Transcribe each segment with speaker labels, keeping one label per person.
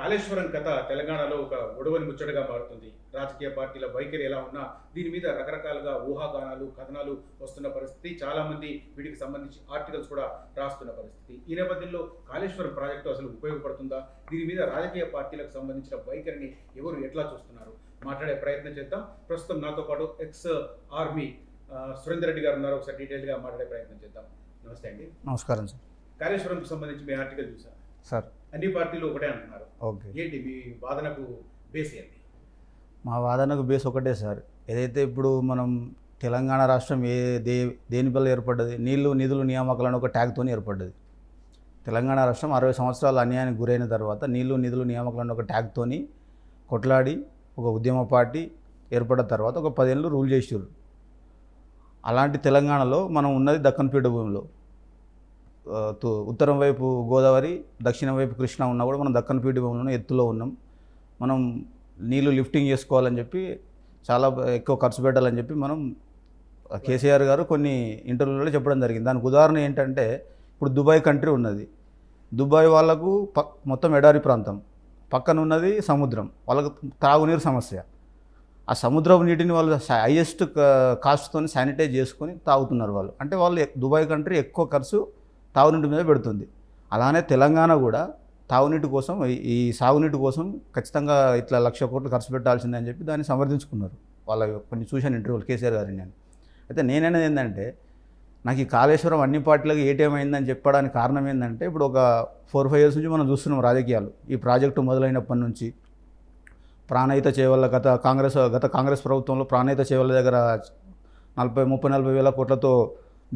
Speaker 1: కాళేశ్వరం కథ తెలంగాణలో ఒక ఒడవని ముచ్చటగా మారుతుంది. రాజకీయ పార్టీల వైఖరి ఎలా ఉన్నా దీని మీద రకరకాలుగా ఊహాగానాలు, కథనాలు వస్తున్న పరిస్థితి. చాలామంది వీటికి సంబంధించి ఆర్టికల్స్ కూడా రాస్తున్న పరిస్థితి. ఈ నేపథ్యంలో కాళేశ్వరం ప్రాజెక్టు అసలు ఉపయోగపడుతుందా? దీని మీద రాజకీయ పార్టీలకు సంబంధించిన వైఖరిని ఎవరు ఎట్లా చూస్తున్నారు? మాట్లాడే ప్రయత్నం చేద్దాం. ప్రస్తుతం నాతో పాటు ఎక్స్ ఆర్మీ సురేందర్ రెడ్డి గారు ఉన్నారు. ఒకసారి డీటెయిల్గా మాట్లాడే ప్రయత్నం చేద్దాం. నమస్తే అండి.
Speaker 2: నమస్కారం సార్.
Speaker 1: కాళేశ్వరంకి సంబంధించి మీ ఆర్టికల్ చూసారు
Speaker 2: సార్.
Speaker 1: అన్ని పార్టీలు ఒకటే అంటున్నారు.
Speaker 2: ఓకే,
Speaker 1: ఏంటి మీ వాదనకు బేస్ ఏంటి?
Speaker 2: మా వాదనకు బేస్ ఒకటే సార్. ఏదైతే ఇప్పుడు మనం తెలంగాణ రాష్ట్రం దేని వల్ల ఏర్పడ్డది? నీళ్లు నిధులు నియామకాలను ఒక ట్యాగ్తో ఏర్పడ్డది. తెలంగాణ రాష్ట్రం 60 సంవత్సరాల అన్యాయానికి గురైన తర్వాత నీళ్లు నిధులు నియామకాలను ఒక ట్యాగ్తోని కొట్లాడి ఒక ఉద్యమ పార్టీ ఏర్పడ్డ తర్వాత ఒక 10 ఏళ్ళు రూల్ చేసారు. అలాంటి తెలంగాణలో మనం ఉన్నది దక్కన్ పీఠభూమిలో. ఉత్తరం వైపు గోదావరి, దక్షిణం వైపు కృష్ణ ఉన్నా కూడా మనం దక్కన్ పీఠభూమిలో ఎత్తులో ఉన్నాం. మనం నీళ్లు లిఫ్టింగ్ చేసుకోవాలని చెప్పి చాలా ఎక్కువ ఖర్చు పెట్టాలని చెప్పి మనం కేసీఆర్ గారు కొన్ని ఇంటర్వ్యూలలో చెప్పడం జరిగింది. దానికి ఉదాహరణ ఏంటంటే, ఇప్పుడు దుబాయ్ కంట్రీ ఉన్నది. దుబాయ్ వాళ్ళకు మొత్తం ఎడారి ప్రాంతం, పక్కన ఉన్నది సముద్రం. వాళ్ళకు తాగునీరు సమస్య. ఆ సముద్రపు నీటిని వాళ్ళు హైయెస్ట్ కాస్ట్తో శానిటైజ్ చేసుకొని తాగుతున్నారు వాళ్ళు. అంటే వాళ్ళు దుబాయ్ కంట్రీ ఎక్కువ ఖర్చు తాగునీటి మీద పెడుతుంది. అలానే తెలంగాణ కూడా తాగునీటి కోసం, ఈ సాగునీటి కోసం ఖచ్చితంగా ఇట్లా 1,00,000 కోట్లు ఖర్చు పెట్టాల్సిందని చెప్పి దాన్ని సమర్థించుకున్నారు. వాళ్ళ కొన్ని చూశాను ఇంటర్వ్యూలు కేసీఆర్ గారిని నేను. అయితే నేననేది ఏంటంటే, నాకు ఈ కాళేశ్వరం అన్ని పార్టీలకు ఏటీఎం అయిందని చెప్పడానికి కారణం ఏంటంటే, ఇప్పుడు ఒక 4-5 years నుంచి మనం చూస్తున్నాం రాజకీయాలు. ఈ ప్రాజెక్టు మొదలైనప్పటి నుంచి ప్రాణహిత చేవల్ల గత కాంగ్రెస్ ప్రభుత్వంలో ప్రాణహిత చేవల్ల దగ్గర 30-40 వేల కోట్లతో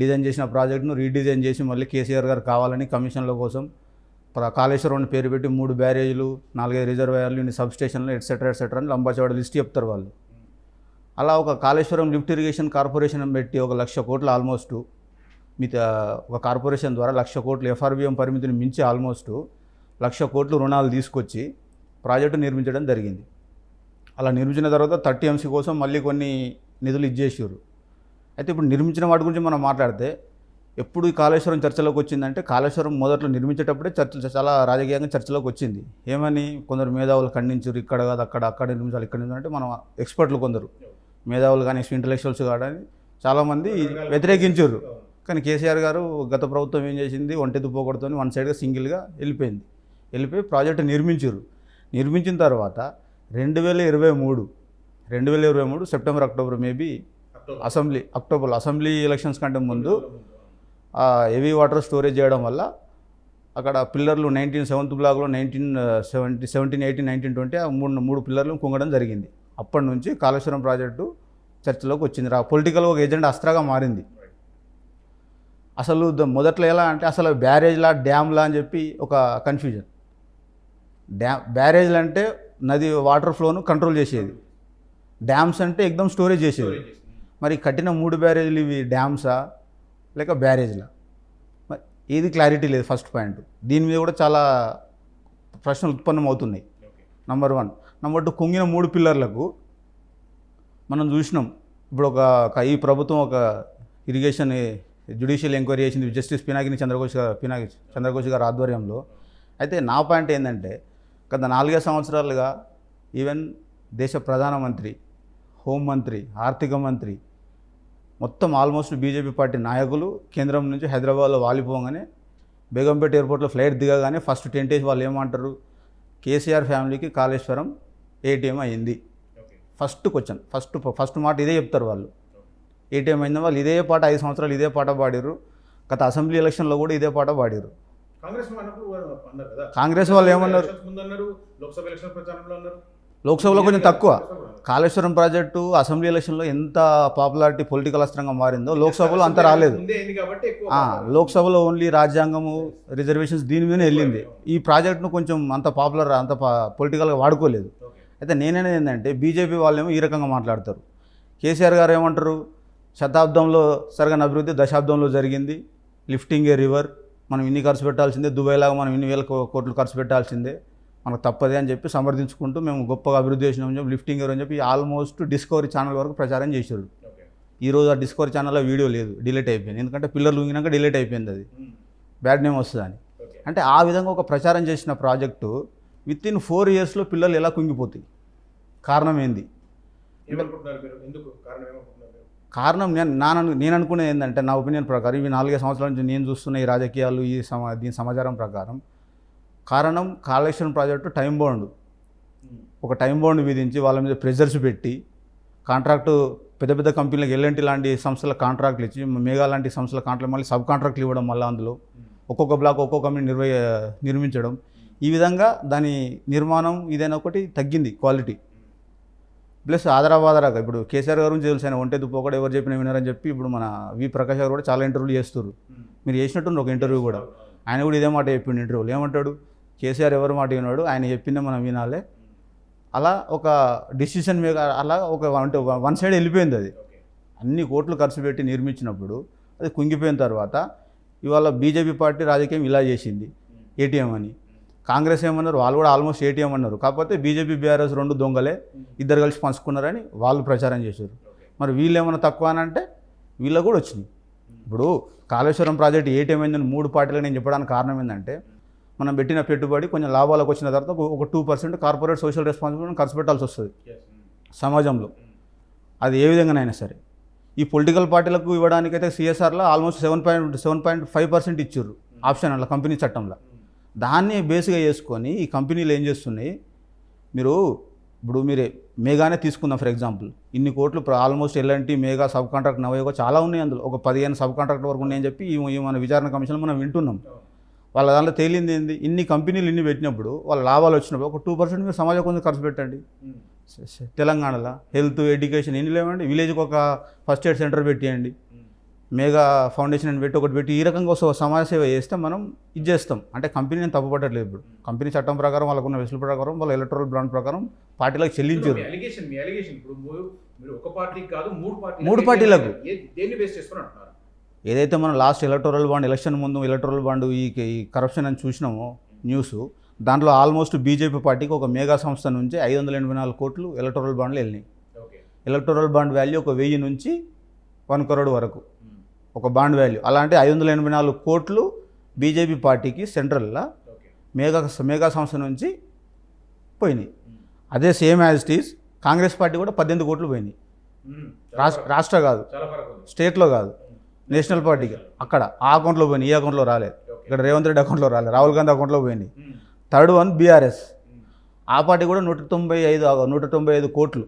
Speaker 2: డిజైన్ చేసిన ప్రాజెక్టును రీడిజైన్ చేసి మళ్ళీ కేసీఆర్ గారు కావాలని కమిషన్ల కోసం కాళేశ్వరం పేరు పెట్టి 3 బ్యారేజీలు, 4-5 రిజర్వాయర్లు, ఇన్ని సబ్స్టేషన్లు ఎట్సెట్రా అని లంబాచవాడ లిస్ట్ చెప్తారు వాళ్ళు. అలా ఒక కాళేశ్వరం లిఫ్ట్ ఇరిగేషన్ కార్పొరేషన్ పెట్టి ఒక 1,00,000 కోట్లు ఆల్మోస్ట్ ఒక కార్పొరేషన్ ద్వారా 1,00,000 కోట్లు ఎఫ్ఆర్బిఎం పరిమితిని మించి ఆల్మోస్ట్ 1,00,000 కోట్లు రుణాలు తీసుకొచ్చి ప్రాజెక్టు నిర్మించడం జరిగింది. అలా నిర్మించిన తర్వాత 30 MC కోసం మళ్ళీ కొన్ని నిధులు ఇచ్చేసారు. అయితే ఇప్పుడు నిర్మించిన వాటి గురించి మనం మాట్లాడితే, ఎప్పుడు ఈ కాళేశ్వరం చర్చలోకి వచ్చిందంటే, కాళేశ్వరం మొదట్లో నిర్మించేటప్పుడే చాలా రాజకీయంగా చర్చలోకి వచ్చింది. ఏమని కొందరు మేధావులు ఖండించారు, ఇక్కడ కాదు అక్కడ నిర్మించాలి, ఇక్కడ నిర్మించాలి అంటే మనం ఎక్స్పర్ట్లు కొందరు మేధావులు కానీ ఇంటలెక్చువల్స్ కానీ చాలామంది వ్యతిరేకించారు. కానీ కేసీఆర్ గారు గత ప్రభుత్వం ఏం చేసింది, ఒంటెద్దు పోగొడుతోని వన్ సైడ్గా సింగిల్గా వెళ్ళిపోయి ప్రాజెక్టు నిర్మించిన తర్వాత 2023 September October maybe assembly elections కంటే ముందు హెవీ వాటర్ స్టోరేజ్ చేయడం వల్ల అక్కడ పిల్లర్లు 7th బ్లాక్లో 17, 18, 19, 20 మూడు పిల్లర్లు కుంగడం జరిగింది. అప్పటి నుంచి కాళేశ్వరం ప్రాజెక్టు చర్చలోకి వచ్చింది. పొలిటికల్ ఒక ఏజెండా అస్త్రాగా మారింది. అసలు మొదట్లో ఎలా అంటే, అసలు బ్యారేజ్లా డ్యామ్లా అని చెప్పి ఒక కన్ఫ్యూజన్. బ్యారేజ్లు అంటే నది వాటర్ ఫ్లోను కంట్రోల్ చేసేది, డ్యామ్స్ అంటే ఎక్దమ్ స్టోరేజ్ చేసేది. మరి కట్టిన 3 బ్యారేజ్లు ఇవి డ్యామ్సా లేక బ్యారేజ్లా? మరి ఏది క్లారిటీ లేదు. First point. దీని మీద కూడా చాలా ప్రశ్నలు ఉత్పన్నం అవుతున్నాయి. నంబర్ 1. నంబర్ 2, కుంగిన 3 పిల్లర్లకు మనం చూసినాం. ఇప్పుడు ఈ ప్రభుత్వం ఒక ఇరిగేషన్ జ్యుడిషియల్ ఎంక్వైరీ చేసింది జస్టిస్ పినాకిని చంద్రఘోష్ గారి ఆధ్వర్యంలో. అయితే నా పాయింట్ ఏంటంటే, గత 4 సంవత్సరాలుగా ఈవెన్ దేశ ప్రధానమంత్రి, హోంమంత్రి, ఆర్థిక మంత్రి మొత్తం ఆల్మోస్ట్ బీజేపీ పార్టీ నాయకులు కేంద్రం నుంచి హైదరాబాద్లో వాలిపోగానే, బేగంపేట ఎయిర్పోర్ట్లో ఫ్లైట్ దిగగానే ఫస్ట్ 10 days వాళ్ళు ఏమంటారు, కేసీఆర్ ఫ్యామిలీకి కాళేశ్వరం ఏటీఎం అయింది. ఫస్ట్ క్వశ్చన్, ఫస్ట్ మాట ఇదే చెప్తారు వాళ్ళు. ఏటీఎం అయింది. వాళ్ళు ఇదే పాట 5 సంవత్సరాలు ఇదే పాట పాడారు. గత అసెంబ్లీ ఎలక్షన్లో కూడా ఇదే పాట పాడారు. కాంగ్రెస్ వాళ్ళు ఏమన్నారు, లోక్సభలో కొంచెం తక్కువ. కాళేశ్వరం ప్రాజెక్టు అసెంబ్లీ ఎలక్షన్లో ఎంత పాపులారిటీ పొలిటికల్ అస్త్రంగా మారిందో లోక్సభలో అంత రాలేదు. లోక్సభలో ఓన్లీ రాజ్యాంగము, రిజర్వేషన్స్ దీని మీదనే వెళ్ళింది. ఈ ప్రాజెక్టును కొంచెం అంత పొలిటికల్గా వాడుకోలేదు. అయితే నేనేది ఏంటంటే, బీజేపీ వాళ్ళేమో ఈ రకంగా మాట్లాడతారు. కేసీఆర్ గారు ఏమంటారు, శతాబ్దంలో సరిగన అభివృద్ధి దశాబ్దంలో జరిగింది, లిఫ్టింగ్ ఏ రివర్, మనం ఇన్ని ఖర్చు పెట్టాల్సిందే, దుబాయ్ లాగా మనం ఇన్ని వేల కోట్లు ఖర్చు పెట్టాల్సిందే, మనకు తప్పదే అని చెప్పి సమర్థించుకుంటూ మేము గొప్పగా అభివృద్ధి చేసినామని చెప్పి లిఫ్టింగ్ అని చెప్పి ఆల్మోస్ట్ డిస్కవరీ ఛానల్ వరకు ప్రచారం చేశారు. ఈరోజు ఆ డిస్కవరీ ఛానల్లో వీడియో లేదు, డిలీట్ అయిపోయింది. ఎందుకంటే పిల్లర్లు ఊగినాక డిలీట్ అయిపోయింది, అది బ్యాడ్ నేమ్ వస్తుందని. అంటే ఆ విధంగా ఒక ప్రచారం చేసిన ప్రాజెక్టు విత్ ఇన్ 4 yearsలో పిల్లలు ఎలా కుంగిపోతాయి? కారణం ఏంది?
Speaker 1: ఏమనుకుంటున్నారు మీరు? ఎందుకు కారణం ఏమనుకుంటున్నారు మీరు?
Speaker 2: కారణం నేను అనుకునేది ఏంటంటే, నా ఒపీనియన్ ప్రకారం ఇవి 4-5 సంవత్సరాల నుంచి నేను చూస్తున్న ఈ రాజకీయాలు దీని సమాచారం ప్రకారం కారణం కాళేశ్వరం ప్రాజెక్టు టైం బౌండ్. ఒక టైం బౌండ్ విధించి వాళ్ళ మీద ప్రెజర్స్ పెట్టి కాంట్రాక్టు పెద్ద పెద్ద కంపెనీలకు ఎల్ఎన్టీ లాంటి సంస్థల కాంట్రాక్ట్లు ఇచ్చి మెగా లాంటి సంస్థల కాంట్రాక్ట్ మళ్ళీ సబ్ కాంట్రాక్ట్లు ఇవ్వడం, మళ్ళీ అందులో ఒక్కొక్క బ్లాక్ ఒక్కొక్క కంపెనీ నిర్మించడం, ఈ విధంగా దాని నిర్మాణం ఇదైనా ఒకటి తగ్గింది క్వాలిటీ. ప్లస్ ఆదరాబాదరాగా ఇప్పుడు కేసీఆర్ గారు గురించి తెలుసు, ఆయన ఒంటే దుప్పొకడు ఎవరు చెప్పినా వినారని చెప్పి ఇప్పుడు మన వి ప్రకాష్ గారు కూడా చాలా ఇంటర్వ్యూలు చేస్తారు. మీరు చేసినట్టుంది ఒక ఇంటర్వ్యూ కూడా, ఆయన కూడా ఇదే మాట చెప్పిండు ఇంటర్వ్యూలు. ఏమంటాడు? కేసీఆర్ ఎవరు మాట విన్నాడు, ఆయన చెప్పిందే మనం వినాలి. అలా ఒక డిసిషన్ మీద అలా ఒక అంటే వన్ సైడ్ వెళ్ళిపోయింది. అది అన్ని కోట్లు ఖర్చు పెట్టి నిర్మించినప్పుడు అది కుంగిపోయిన తర్వాత ఇవాళ బీజేపీ పార్టీ రాజకీయం ఇలా చేసింది ఏటీఎం అని. కాంగ్రెస్ ఏమన్నారు? వాళ్ళు కూడా ఆల్మోస్ట్ ఏటీఎం అన్నారు. కాకపోతే బీజేపీ బీఆర్ఎస్ 2 దొంగలే, ఇద్దరు కలిసి పంచుకున్నారని వాళ్ళు ప్రచారం చేశారు. మరి వీళ్ళు ఏమన్నా తక్కువ అని అంటే వీళ్ళకు కూడా వచ్చినాయి. ఇప్పుడు కాళేశ్వరం ప్రాజెక్టు ఏటీఎం అయిందని 3 పార్టీలు నేను చెప్పడానికి కారణం ఏంటంటే, మనం పెట్టిన పెట్టుబడి కొంచెం లాభాలకు వచ్చిన తర్వాత ఒక 2% కార్పొరేట్ సోషల్ రెస్పాన్సిబిలిటీ ఖర్చు పెట్టాల్సి వస్తుంది సమాజంలో. అది ఏ విధంగానైనా సరే ఈ పొలిటికల్ పార్టీలకు ఇవ్వడానికైతే సిఎస్ఆర్లో ఆల్మోస్ట్ 7.5% ఇచ్చారు ఆప్షన్ అట్లా కంపెనీ చట్టంలో. దాన్ని బేస్గా చేసుకొని ఈ కంపెనీలు ఏం చేస్తున్నాయి, ఇప్పుడు మీరే మేగానే తీసుకుందాం ఫర్ ఎగ్జాంపుల్. ఇన్ని కోట్లు almost L&T, మేగా, sub contract, Navayoga చాలా ఉన్నాయి. అందులో ఒక 15 సబ్ కాంట్రాక్ట్ వరకు ఉన్నాయని చెప్పి ఈ మన విచారణ కమిషన్లో మనం వింటున్నాం. వాళ్ళ దాంట్లో తేలింది ఏంది, ఇన్ని కంపెనీలు ఇన్ని పెట్టినప్పుడు వాళ్ళ లాభాలు వచ్చినప్పుడు ఒక 2% మీరు సమాజం కొంచెం ఖర్చు పెట్టండి. తెలంగాణలో హెల్త్, ఎడ్యుకేషన్ ఎన్ని లేవండి, విలేజ్కి ఒక ఫస్ట్ ఎయిడ్ సెంటర్ పెట్టేయండి, మేగా ఫౌండేషన్ అని పెట్టి ఒకటి పెట్టి ఈ రకంగా సమాజ సేవ చేస్తే మనం ఇది చేస్తాం. అంటే కంపెనీని తప్పుపట్టట్లేదు. ఇప్పుడు కంపెనీ చట్టం ప్రకారం వాళ్ళకున్న వెసులు ప్రకారం వాళ్ళ ఎలక్ట్రల్ బాండ్ ప్రకారం పార్టీలకు చెల్లించారు. మూడు పార్టీలకు ఏదైతే మనం లాస్ట్ ఎలక్టోరల్ బాండ్ ఎలక్షన్ ముందు ఎలక్టోరల్ బాండ్ ఈ కరప్షన్ అని చూసినామో న్యూస్, దాంట్లో ఆల్మోస్ట్ బీజేపీ పార్టీకి ఒక మేగా సంస్థ నుంచి 584 కోట్లు ఎలక్టోరల్ బాండ్లు వెళ్ళినాయి. ఎలక్టోరల్ బాండ్ వాల్యూ ఒక 1000 నుంచి 1 crore వరకు ఒక బాండ్ వాల్యూ. అలాంటి 584 కోట్లు బీజేపీ పార్టీకి సెంట్రల్లో మేగా సంస్థ నుంచి పోయినాయి. అదే same as it is Congress party కూడా 18 కోట్లు పోయినాయి. రాష్ట్ర కాదు, స్టేట్లో కాదు, నేషనల్ పార్టీకి అక్కడ ఆ అకౌంట్లో పోయినాయి, ఈ అకౌంట్లో రాలేదు. ఇక్కడ రేవంత్ రెడ్డి అకౌంట్లో రాలేదు, రాహుల్ గాంధీ అకౌంట్లో పోయినాయి. థర్డ్ వన్ బీఆర్ఎస్, ఆ పార్టీ కూడా 195 కోట్లు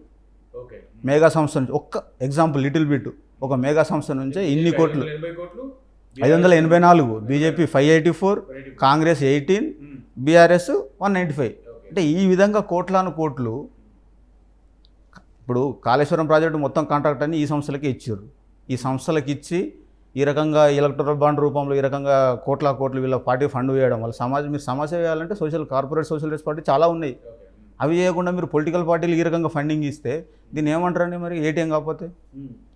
Speaker 2: మేగా సంస్థ నుంచి. ఒక్క ఎగ్జాంపుల్ లిటిల్ బిట్, ఒక మేగా సంస్థ నుంచే ఇన్ని కోట్లు 584, బీజేపీ 584, కాంగ్రెస్ 18, బీఆర్ఎస్ 195. అంటే ఈ విధంగా కోట్లాను కోట్లు ఇప్పుడు కాళేశ్వరం ప్రాజెక్టు మొత్తం కాంట్రాక్ట్ అని ఈ సంస్థలకి ఇచ్చారు. ఈ సంస్థలకు ఇచ్చి ఈ రకంగా ఎలక్టోరల్ బాండ్ రూపంలో ఈ రకంగా కోట్లు వీళ్ళ పార్టీ ఫండ్ వేయడం వల్ల మీరు సమాజ వేయాలంటే కార్పొరేట్ సోషల్ పార్టీ చాలా ఉన్నాయి. అవి చేయకుండా మీరు పొలిటికల్ పార్టీలు ఈ రకంగా ఫండింగ్ ఇస్తే దీన్ని ఏమంటారండి? మరి ఏటీఎం కాకపోతే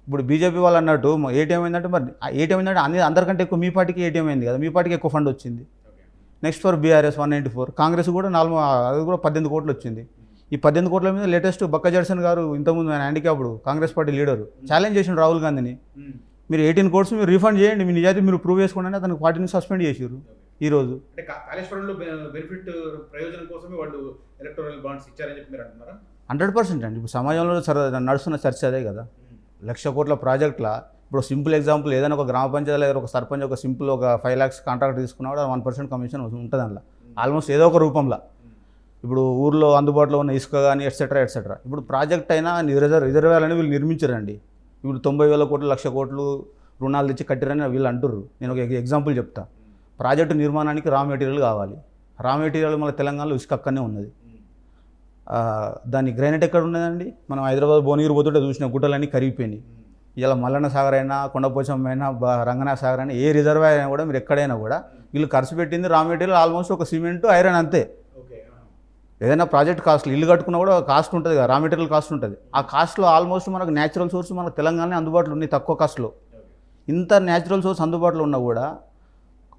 Speaker 2: ఇప్పుడు బీజేపీ వాళ్ళు అన్నట్టు ఏటీఎం అయిందంటే, మరి ఏటీఎం అయిందంటే అందరికంటే ఎక్కువ మీ పార్టీకి ఏటీఎం అయింది కదా, మీ పార్టీకి ఎక్కువ ఫండ్ వచ్చింది. నెక్స్ట్ ఫర్ బీఆర్ఎస్ 194, కాంగ్రెస్ కూడా అది కూడా 18 కోట్లు వచ్చింది. ఈ 18 కోట్ల మీద లేటెస్ట్ బక్క జడ్సన్ గారు ఇంతకుముందు ఆయన handicapped Congress party leader challenge చేసిన రాహుల్ గాంధీని, మీరు 18 crores మీరు రీఫండ్ చేయండి, మీ నిజాయితీ మీరు ప్రూవ్ చేసుకోండి, అతనికి పార్టీని సస్పెండ్ చేసారు ఈరోజు.
Speaker 1: అంటే కాళేశ్వరంలో బెనిఫిట్ ప్రయోజనం కోసమే వాళ్ళు ఎలక్టోరల్ బాండ్స్ ఇచ్చారని చెప్పి మీరు అంటున్నారా?
Speaker 2: 100% అండి. ఇప్పుడు సమాజంలో నడుస్తున్న చర్చ అదే కదా. 1,00,000 కోట్ల ప్రాజెక్టుల ఇప్పుడు సింపుల్ ఎగ్జాంపుల్, ఏదైనా ఒక గ్రామ పంచాయతీ లేదా ఒక సర్పంచ్ ఒక సింపుల్ ఒక 5 lakhs కాంట్రాక్ట్ తీసుకున్నా కూడా 1% కమిషన్ ఉంటుంది అందులో ఆల్మోస్ట్ ఏదో ఒక రూపంలో. ఇప్పుడు ఊర్లో అందుబాటులో ఉన్న ఇసుక కానీ ఎట్సెట్రా. ఇప్పుడు ప్రాజెక్ట్ అయినా రిజర్వాయర్లని వీళ్ళు నిర్మించారండి. ఇప్పుడు 90,000 కోట్లు 1,00,000 కోట్లు రుణాలు తెచ్చి కట్టిరని వీళ్ళు అంటుర్రు. నేను ఒక ఎగ్జాంపుల్ చెప్తా. ప్రాజెక్టు నిర్మాణానికి రా మెటీరియల్ కావాలి. రా మెటీరియల్ మన తెలంగాణలో ఇసుక అక్కడనే ఉన్నది. దాని గ్రానైట్ ఎక్కడ ఉన్నదండి? మనం హైదరాబాద్ భువనగిరి పోతుంటే చూసిన గుట్టలన్నీ కరిగిపోయినాయి. ఇలా మల్లన్న సాగర్ అయినా, కొండపోచమ్మ అయినా, రంగనాథ సాగర్ అయినా, ఏ రిజర్వాయర్ అయినా కూడా మీరు ఎక్కడైనా కూడా వీళ్ళు ఖర్చు పెట్టింది రా మెటీరియల్ ఆల్మోస్ట్ ఒక సిమెంట్, ఐరన్ అంతే. ఏదైనా ప్రాజెక్ట్ కాస్ట్లు ఇల్లు కట్టుకున్నా కూడా కాస్ట్ ఉంటుంది కదా, రా మెటీరియల్ కాస్ట్ ఉంటుంది. ఆ కాస్ట్లో ఆల్మోస్ట్ మనకు న్యాచురల్ సోర్స్ మనకు తెలంగాణలో అందుబాటులో ఉన్నాయి తక్కువ కాస్ట్లో. ఇంత న్యాచురల్ సోర్స్ అందుబాటులో ఉన్నా కూడా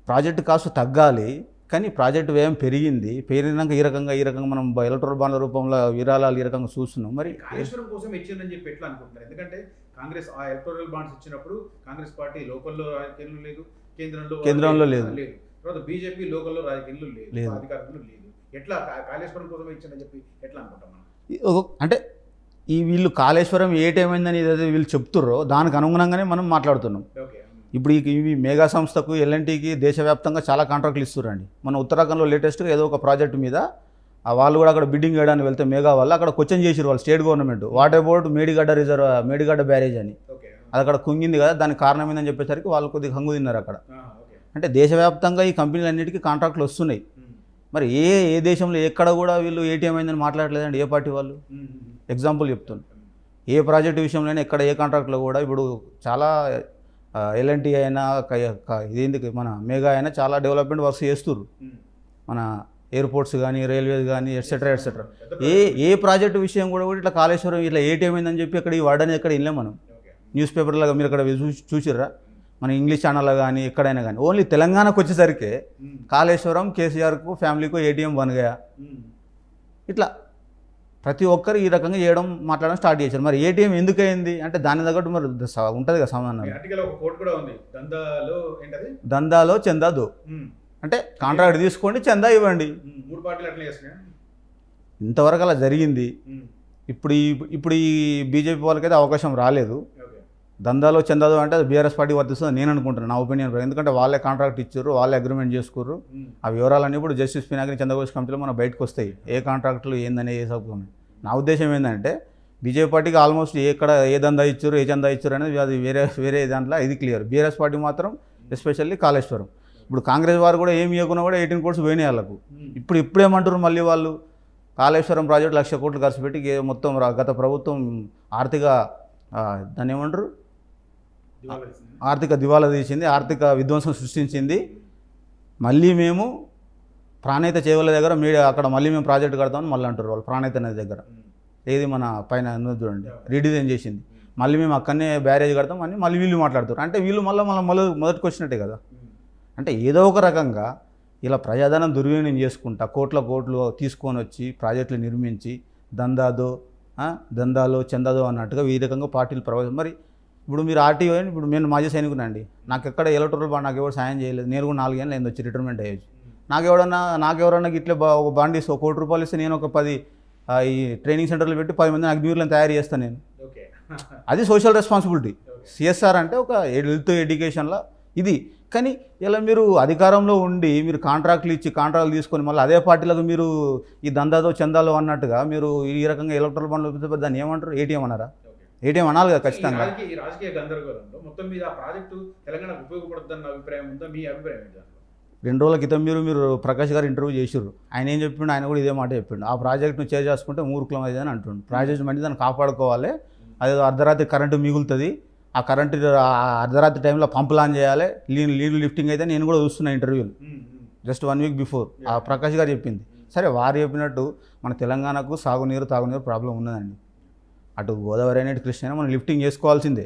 Speaker 2: ప్రాజెక్టు కాస్ట్ తగ్గాలి, కానీ ప్రాజెక్టు వ్యయం పెరిగినాక ఈ రకంగా మనం ఎలక్ట్రల్ బాండ్ల రూపంలో విరాళాలు ఈ రకంగా చూస్తున్నాం. మరి
Speaker 1: కాళేశ్వరం కోసం ఇచ్చిందని చెప్పి ఎట్లా అనుకుంటున్నారు? ఎందుకంటే కాంగ్రెస్ ఆ ఎలక్టోరల్ బాండ్స్ ఇచ్చినప్పుడు కాంగ్రెస్ పార్టీ లోకల్లో రాజకీయాలు లేదు, కేంద్రంలో లేదు. తర్వాత బీజేపీ లోకల్లో రాజకీయాలు లేదు, అధికారంలో లేదు. ఎట్లా కాళేశ్వరం కోసం ఇచ్చిందని చెప్పి ఎట్లా అనుకుంటాం మనం?
Speaker 2: అంటే ఈ వీళ్ళు కాళేశ్వరం ఏటేమైందని ఏదైతే వీళ్ళు చెప్తుర్రో దానికి అనుగుణంగానే మనం మాట్లాడుతున్నాం.
Speaker 1: ఓకే.
Speaker 2: ఇప్పుడు ఇవి మెగా సంస్థకు ఎల్ఎన్టీకి దేశవ్యాప్తంగా చాలా కాంట్రాక్ట్లు ఇస్తున్నారండి. మన ఉత్తరాఖండ్లో లేటెస్ట్గా ఏదో ఒక ప్రాజెక్ట్ మీద వాళ్ళు కూడా అక్కడ బిడ్డింగ్ చేయడానికి వెళ్తే మెగా వాళ్ళు అక్కడ క్వశ్చన్ చేసారు వాళ్ళు state government, what about Medigadda barrage అని.
Speaker 1: ఓకే.
Speaker 2: అది అక్కడ కుంగింది కదా, దానికి కారణం ఏందని చెప్పేసరికి వాళ్ళు కొద్దిగా హంగు తిన్నారు అక్కడ.
Speaker 1: ఓకే.
Speaker 2: అంటే దేశవ్యాప్తంగా ఈ కంపెనీలన్నిటికీ కాంట్రాక్ట్లు వస్తున్నాయి. మరి ఏ దేశంలో ఎక్కడ కూడా వీళ్ళు ఏటీఎం అయిందని మాట్లాడలేదండి ఏ పార్టీ వాళ్ళు. ఎగ్జాంపుల్ చెప్తున్నాను, ఏ ప్రాజెక్టు విషయంలోనే ఎక్కడ ఏ కాంట్రాక్ట్లో కూడా ఇప్పుడు చాలా ఎల్ఎన్టీ అయినా ఇదేంది మన మెగా అయినా చాలా డెవలప్మెంట్ వర్క్స్ చేస్తుర్రు. మన ఎయిర్పోర్ట్స్ కానీ రైల్వేస్ కానీ ఎట్సెట్రా ఎట్సెట్రా. ఏ ప్రాజెక్టు విషయం కూడా ఇట్లా కాళేశ్వరం ఇట్లా ఏటీఎం అయిందని చెప్పి అక్కడ ఈ వాడని ఎక్కడ వెళ్ళాం మనం. న్యూస్ పేపర్లాగా మీరు అక్కడ చూసిర్రా, మన ఇంగ్లీష్ ఛానల్లో కానీ ఎక్కడైనా కానీ. ఓన్లీ తెలంగాణకు వచ్చేసరికి కాళేశ్వరం కేసీఆర్కు ఫ్యామిలీకు ఏటీఎం బనగా ఇట్లా ప్రతి ఒక్కరు ఈ రకంగా చేయడం మాట్లాడడం స్టార్ట్ చేశారు. మరి ఏటీఎం ఎందుకు అయింది అంటే దాని తగ్గట్టు మరి ఉంటుంది కదా సమాధానం. దందాలో చందాదో అంటే కాంట్రాక్ట్ తీసుకోండి చందా ఇవ్వండి.
Speaker 1: 3 పార్టీలు అట్లా చేస్తున్నాయి.
Speaker 2: ఇంతవరకు అలా జరిగింది. ఇప్పుడు ఈ బీజేపీ వాళ్ళకైతే అవకాశం రాలేదు. దందాలో చందాదో అంటే అది బీఆర్ఎస్ పార్టీ వర్తిస్తుంది నేను అనుకుంటున్నాను, నా ఒపీనియన్. ఎందుకంటే వాళ్ళే కాంట్రాక్ట్ ఇచ్చారు, వాళ్ళే అగ్రిమెంట్ చేసుకుర్రు. ఆ వివరాలన్నీ ఇప్పుడు జస్టిస్ పినాకిని చంద్రబాబు కమిటీలో మన బయటకు వస్తాయి, ఏ కాంట్రాక్టులు ఏందని ఏ సబ్కమి. నా ఉద్దేశం ఏంటంటే బీజేపీ పార్టీకి ఆల్మోస్ట్ ఎక్కడ ఏ దందా ఇచ్చారు ఏ చందా ఇచ్చారు అనేది అది వేరే దాంట్లో ఇది క్లియర్. బీఆర్ఎస్ పార్టీ మాత్రం ఎస్పెషల్లీ కాళేశ్వరం. ఇప్పుడు కాంగ్రెస్ వారు కూడా ఏమి ఇవ్వకున్నా కూడా 18 crores పోయినాయి వాళ్ళకు. ఇప్పుడేమంటారు మళ్ళీ వాళ్ళు కాళేశ్వరం ప్రాజెక్టు 1,00,000 crores ఖర్చు పెట్టి మొత్తం గత ప్రభుత్వం ఆర్థిక దాన్ని ఏమంటారు ఆర్థిక దివాలా తీసింది, ఆర్థిక విధ్వంసం సృష్టించింది. మళ్ళీ మేము ప్రాణహిత చేవల దగ్గర అక్కడ మళ్ళీ మేము ప్రాజెక్ట్ కడతామని మళ్ళీ అంటారు వాళ్ళు. ప్రాణహిత నది దగ్గర ఏది మన పైన చూడండి రీడిజైన్ చేసింది, మళ్ళీ మేము అక్కడనే బ్యారేజ్ కడతాం అని మళ్ళీ వీళ్ళు మాట్లాడుతారు. అంటే వీళ్ళు మొదటికి వచ్చినట్టే కదా. అంటే ఏదో ఒక రకంగా ఇలా ప్రజాధనం దుర్వినియోగం చేసుకుంటా కోట్లు తీసుకొని వచ్చి ప్రాజెక్టులు నిర్మించి దందాలో చందాదో అన్నట్టుగా ఈ రకంగా పార్టీలు ప్రవేశం. మరి ఇప్పుడు మీరు ఆర్టీఓ ఇప్పుడు నేను మాజీ సైనికునండి, నాకు ఎక్కడ ఎలక్ట్రల్ బాండ్ నాకు ఎవరు సాయం చేయలేదు. నేను కూడా 4 ఏళ్ళు అయింది వచ్చి రిటైర్మెంట్ అయ్యేది. నాకెవరన్నా ఇట్లా ఒక బాండ్ ఇస్తే 1 కోటి రూపాయలు ఇస్తే నేను ఒక 10 ఈ ట్రైనింగ్ సెంటర్లు పెట్టి 10 మంది అగ్నివీరులను తయారు చేస్తాను నేను. అది సోషల్ రెస్పాన్సిబిలిటీ. సిఎస్ఆర్ అంటే ఒక హెల్త్ ఎడ్యుకేషన్లో ఇది. కానీ ఇలా మీరు అధికారంలో ఉండి మీరు కాంట్రాక్ట్లు తీసుకొని మళ్ళీ అదే పార్టీలకు మీరు ఈ దందాదో చందాలో అన్నట్టుగా మీరు ఈ రకంగా ఎలక్ట్రల్ బాండ్లు దాన్ని ఏమంటారు ఏటీఎం అన్నారా? ఏటీఎం అనాలి కదా ఖచ్చితంగా.
Speaker 1: ఈ రాజకీయ గందరగోళంలో మొత్తం మీద ఆ ప్రాజెక్టు తెలంగాణకు ఉపయోగపడుతుందన్న అభిప్రాయం ఉందా? మీ అభిప్రాయం ఏంటి?
Speaker 2: 2 రోజుల క్రితం మీరు ప్రకాష్ గారు ఇంటర్వ్యూ చేసారు, ఆయన ఏం చెప్పిండు, ఆయన కూడా ఇదే మాట చెప్పిండు. ఆ ప్రాజెక్ట్ను చేసుకుంటే మూర్ఖులం అయితే అని అంటుండు. ప్రాజెక్ట్ మళ్ళీ దాన్ని కాపాడుకోవాలి, అదేదో అర్ధరాత్రి కరెంటు మిగులుతుంది, ఆ కరెంటు అర్ధరాత్రి టైంలో పంపులు ఆన్ చేయాలి, నీళ్ళు లిఫ్టింగ్ అయితే నేను కూడా చూస్తున్నా ఇంటర్వ్యూలు జస్ట్ 1 week బిఫోర్ ఆ ప్రకాష్ గారు చెప్పింది. సరే వారు చెప్పినట్టు మన తెలంగాణకు తాగునీరు ప్రాబ్లం ఉన్నదండి. అటు గోదావరి అనేది కృష్ణ అయినా మనం లిఫ్టింగ్ చేసుకోవాల్సిందే.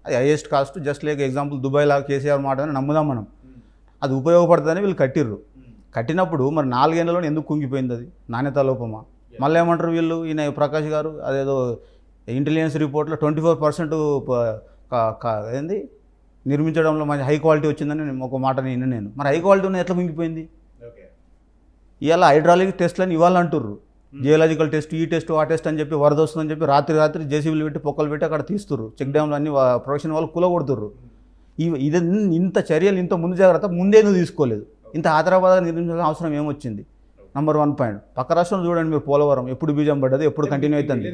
Speaker 2: అది highest cost. Just like example Dubai లాగా కేసీఆర్ మాట అని నమ్ముదాం మనం. అది ఉపయోగపడుతుందని వీళ్ళు కట్టిర్రు. కట్టినప్పుడు మరి 4 ఏళ్లలో ఎందుకు కుంగిపోయింది? అది నాణ్యత లోపమా? మళ్ళీ ఏమంటారు వీళ్ళు, ఈయన ప్రకాష్ గారు అదేదో ఇంటెలిజెన్స్ రిపోర్ట్లో 24% ఏంది నిర్మించడంలో మంచి హై క్వాలిటీ వచ్చిందని ఒక మాట నేను. మరి హై క్వాలిటీ ఉన్నది ఎట్లా కుంగిపోయింది? ఇవాళ హైడ్రాలిక్ టెస్ట్లని ఇవాళ అంటుర్రు, జియోలాజికల్ టెస్ట్, ఈ టెస్ట్ ఆ టెస్ట్ అని చెప్పి వరద వస్తుందని చెప్పి రాత్రి జేసీబీలు పెట్టి పొక్కలు పెట్టి అక్కడ తీస్తుర్రు. చెక్ డ్యామ్లు అన్ని ప్రొడక్షన్ వాళ్ళు కూలగొడుతుర్రు. ఇది ఇంత చర్యలు ఇంత ముందు జాగ్రత్త ముందేందుకు తీసుకోలేదు? ఇంత ఆదరాబాద్ నిర్మించాల్సిన అవసరం ఏమొచ్చింది? Number 1 point. పక్క రాష్ట్రం చూడండి మీరు, పోలవరం ఎప్పుడు బీజం పడ్డది, ఎప్పుడు కంటిన్యూ అవుతుంది.